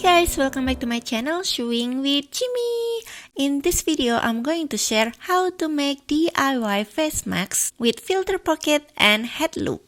guys, welcome back to my channel Sewing with Jimmy. In this video, I'm going to share how to make DIY face masks with filter pocket and head loop.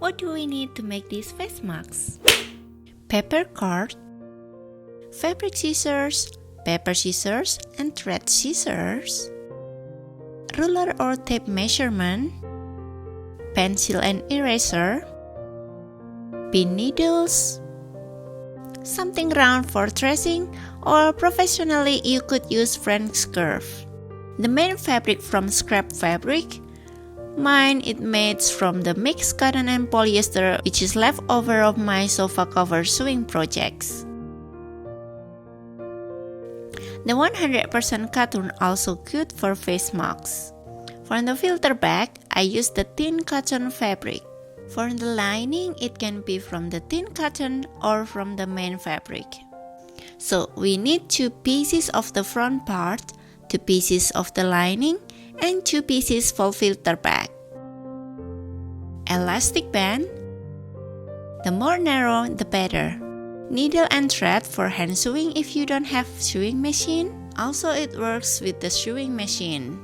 What do we need to make these face masks? Paper cord, fabric scissors, paper scissors and thread scissors, ruler or tape measurement, pencil and eraser, pin needles, something round for tracing, or professionally you could use French curve. The main fabric from scrap fabric. Mine is made from the mixed cotton and polyester, which is leftover of my sofa cover sewing projects. The 100% cotton also good for face masks. For the filter bag, I use the thin cotton fabric. For the lining, it can be from the thin cotton or from the main fabric. So we need 2 pieces of the front part, 2 pieces of the lining, and 2 pieces for filter bag. Elastic band. The more narrow, the better. Needle and thread for hand sewing if you don't have sewing machine. Also, it works with the sewing machine.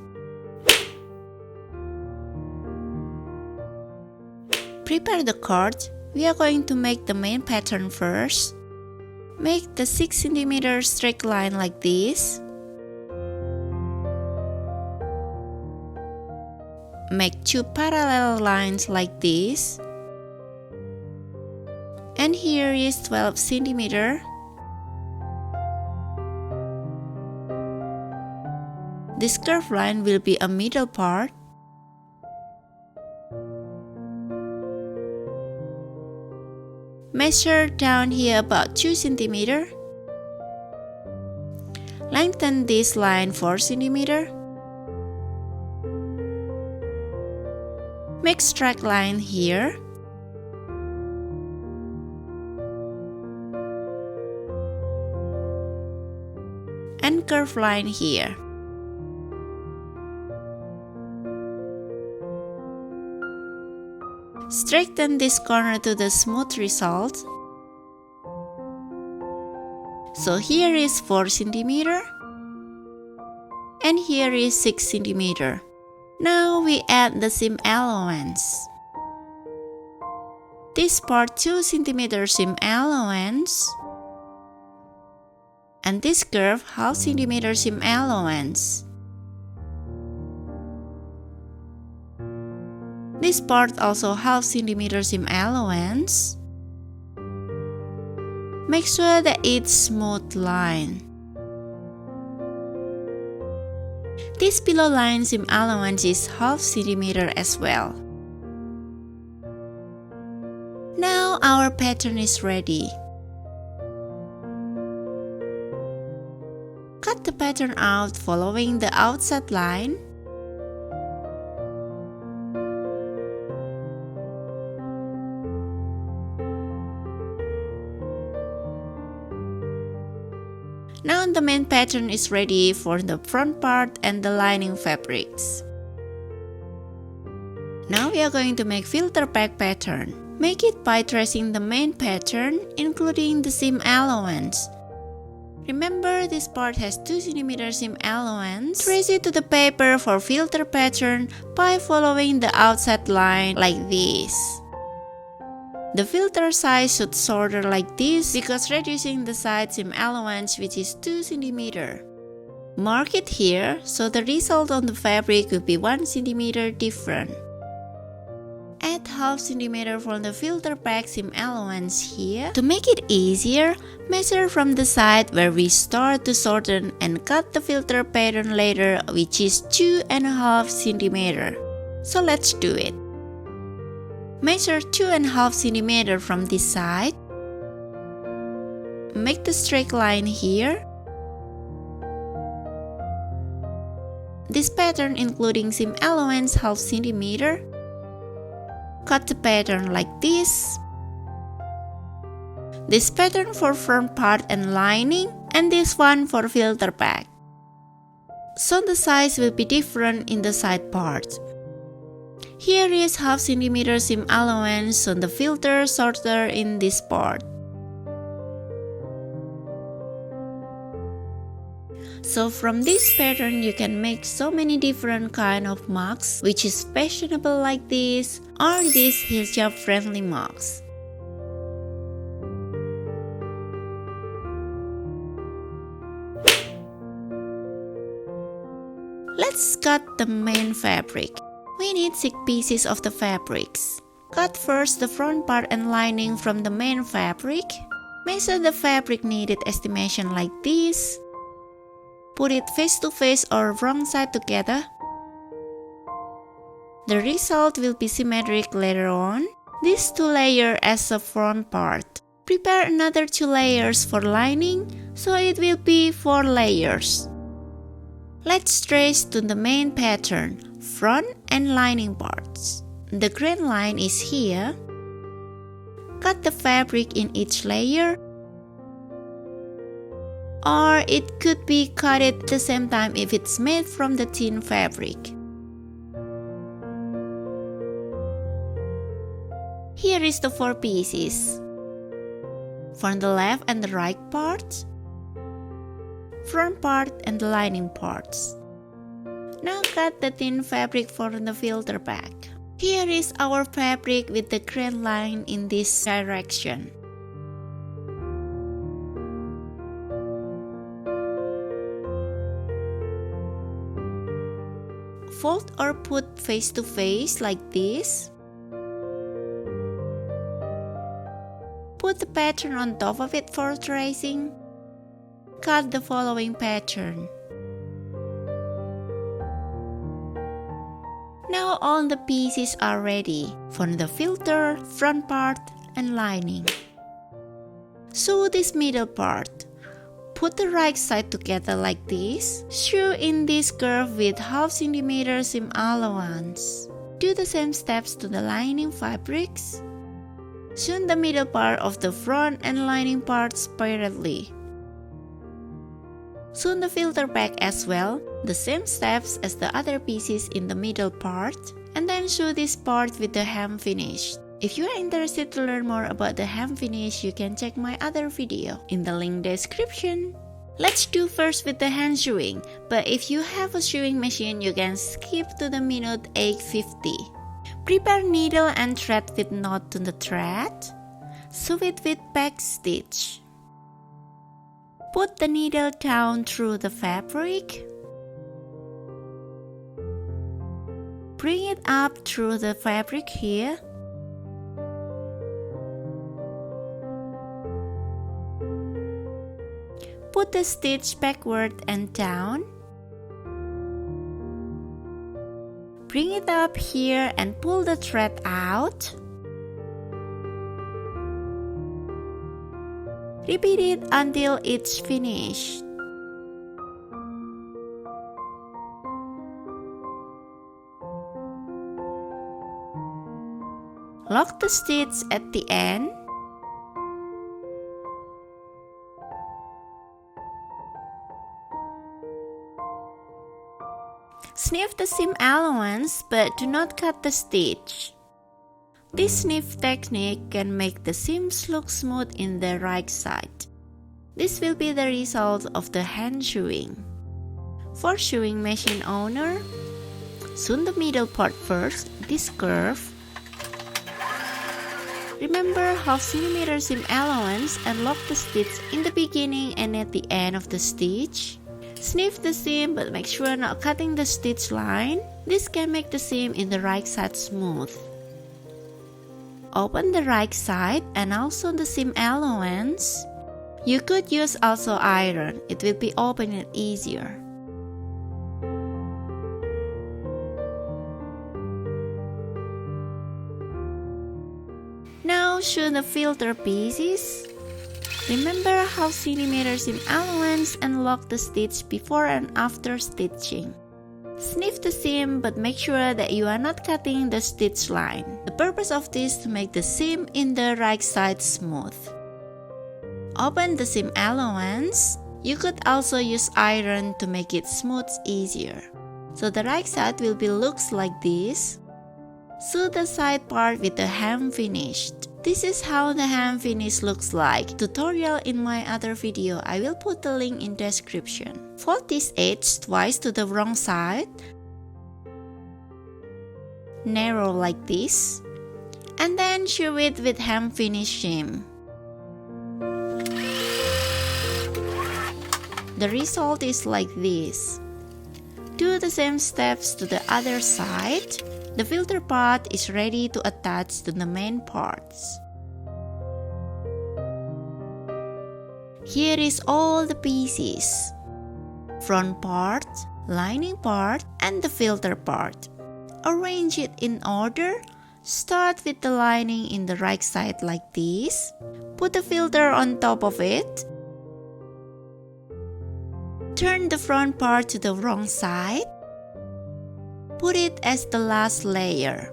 Prepare the cord. We are going to make the main pattern first. Make the 6 cm straight line like this. Make 2 parallel lines like this. And here is 12 cm. This curved line will be a middle part. Measure down here about 2 cm. Lengthen this line 4 cm. Make straight line here. And curved line here. Straighten this corner to the smooth result. So here is 4 cm. And here is 6 cm. Now we add the seam allowance. This part 2 cm seam allowance. And this curve half cm seam allowance. This part also half cm seam allowance. Make sure that it's smooth line. This below line seam allowance is half cm as well. Now our pattern is ready. Cut the pattern out following the outside line. Now the main pattern is ready for the front part and the lining fabrics. Now we are going to make filter bag pattern. Make it by tracing the main pattern, including the seam allowance. Remember, this part has 2 cm seam allowance. Trace it to the paper for filter pattern by following the outside line like this. The filter size should shorter like this because reducing the side seam allowance, which is 2 cm. Mark it here so the result on the fabric will be 1 cm different. Add half cm from the filter bag seam allowance here. To make it easier, measure from the side where we start to shorten and cut the filter pattern later, which is 2.5 cm. So let's do it. Measure 2.5 cm from this side. Make the straight line here. This pattern including seam allowance half centimeter. Cut the pattern like this. This pattern for front part and lining, and this one for filter bag. So the size will be different in the side part. Here is half centimeter seam allowance on the filter shorter in this part. So from this pattern you can make so many different kind of mugs which is fashionable like this or these hijab friendly mugs. Let's cut the main fabric. We need 6 pieces of the fabrics. Cut first the front part and lining from the main fabric. Measure the fabric needed estimation like this. Put it face to face or wrong side together. The result will be symmetric later on. These 2 layers as the front part. Prepare another 2 layers for lining, so it will be 4 layers. Let's trace to the main pattern, front and lining parts. The green line is here. Cut the fabric in each layer. Or it could be cut at the same time if it's made from the thin fabric. Here is the 4 pieces. For the left and the right parts, front part and the lining parts. Now cut the thin fabric for the filter bag. Here is our fabric with the green line in this direction. Fold or put face to face like this. Put the pattern on top of it for tracing. Cut the following pattern. Now all the pieces are ready for the filter, front part, and lining. Sew this middle part. Put the right side together like this. Sew in this curve with half centimeter seam allowance. Do the same steps to the lining fabrics. Sew the middle part of the front and lining parts separately. Sew the filter bag as well, the same steps as the other pieces in the middle part, and then sew this part with the hem finish. If you are interested to learn more about the hem finish, you can check my other video in the link description. Let's do first with the hand sewing, but if you have a sewing machine, you can skip to the minute 8:50. Prepare needle and thread with knot to the thread. Sew it with back stitch. Put the needle down through the fabric. Bring it up through the fabric here. Put the stitch backward and down. Bring it up here and pull the thread out. Repeat it until it's finished. Lock the stitch at the end. Snip the seam allowance, but do not cut the stitch. This snip technique can make the seams look smooth in the right side. This will be the result of the hand sewing. For sewing machine owner, sew the middle part first, this curve. Remember half centimeter seam allowance and lock the stitch in the beginning and at the end of the stitch. Snip the seam but make sure not cutting the stitch line. This can make the seam in the right side smooth. Open the right side and also the seam allowance. You could use also iron, it will be opening easier. Now sew the filter pieces. Remember how centimeter seam allowance and lock the stitch before and after stitching. Snip the seam but make sure that you are not cutting the stitch line. The purpose of this is to make the seam in the right side smooth. Open the seam allowance. You could also use iron to make it smooth easier. So the right side will be looks like this. Sew the side part with the hem finished. This is how the hem finish looks like. Tutorial in my other video. I will put the link in description. Fold this edge twice to the wrong side. Narrow like this. And then sew it with hem finish seam. The result is like this. Do the same steps to the other side. The filter part is ready to attach to the main parts. Here is all the pieces. Front part, lining part, and the filter part. Arrange it in order. Start with the lining in the right side like this. Put the filter on top of it. Turn the front part to the wrong side. Put it as the last layer.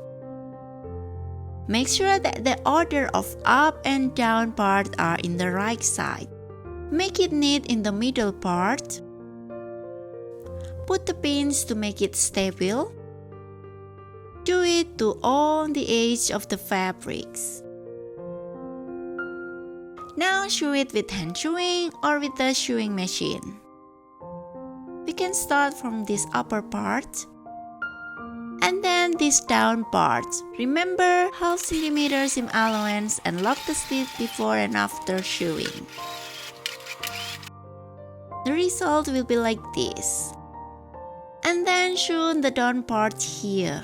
Make sure that the order of up and down part are in the right side. Make it neat in the middle part. Put the pins to make it stable. Do it to all the edge of the fabrics. Now sew it with hand sewing or with the sewing machine. We can start from this upper part. And then this down part. Remember how centimeter seam allowance and lock the stitch before and after sewing. The result will be like this. And then sew the down part here.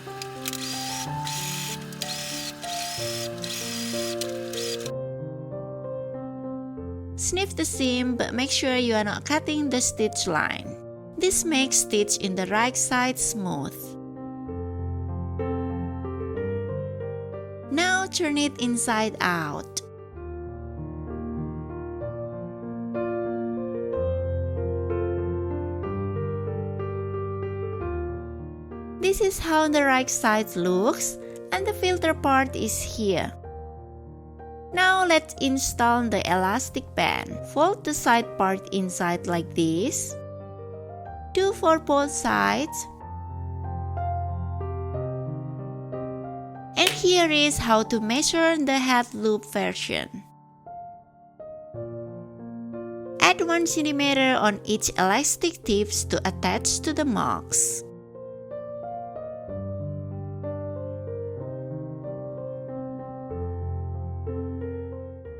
Snip the seam but make sure you are not cutting the stitch line. This makes stitch in the right side smooth. Now turn it inside out. This is how the right side looks, and the filter part is here. Now let's install the elastic band. Fold the side part inside like this. Do for both sides. And here is how to measure the Headloop version. Add 1 cm on each elastic tips to attach to the marks.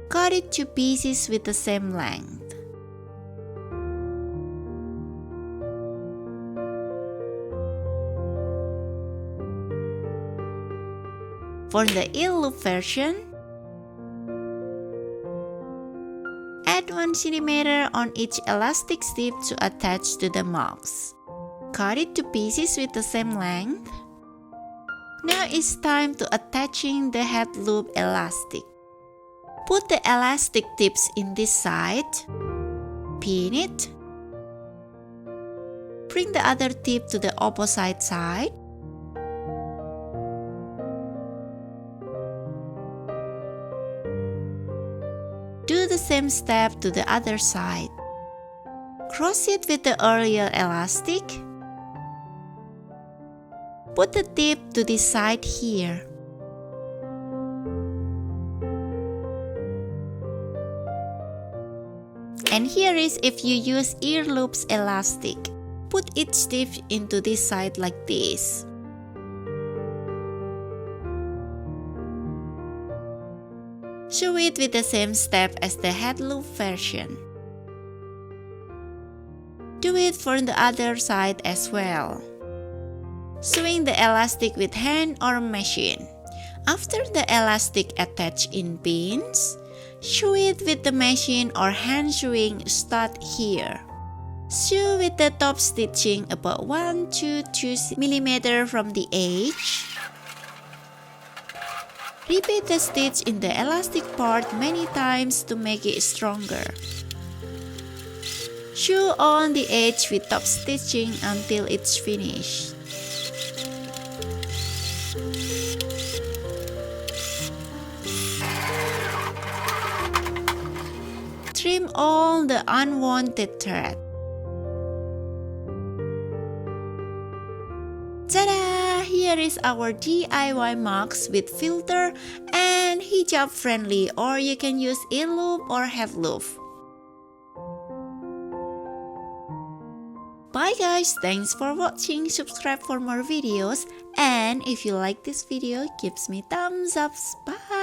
Cut it to pieces with the same length. For the Headloop version, add 1 cm on each elastic strip to attach to the marks. Cut it to pieces with the same length. Now it's time to attaching the Headloop elastic. Put the elastic tips in this side. Pin it. Bring the other tip to the opposite side. Do the same step to the other side. Cross it with the earlier elastic. Put the tip to this side here. And here is if you use ear loops elastic. Put each tip into this side like this. Sew it with the same step as the Headloop version. Do it for the other side as well. Sewing the elastic with hand or machine. After the elastic attached in pins, sew it with the machine or hand sewing. Start here. Sew with the top stitching about 1 to 2 mm from the edge. Repeat the stitch in the elastic part many times to make it stronger. Sew on the edge with top stitching until it's finished. Trim all the unwanted thread. Ta-da! Here is our DIY mugs with filter and hijab friendly, or you can use Headloop or Headloop. Bye guys, thanks for watching, subscribe for more videos, and if you like this video, give me thumbs up. Bye!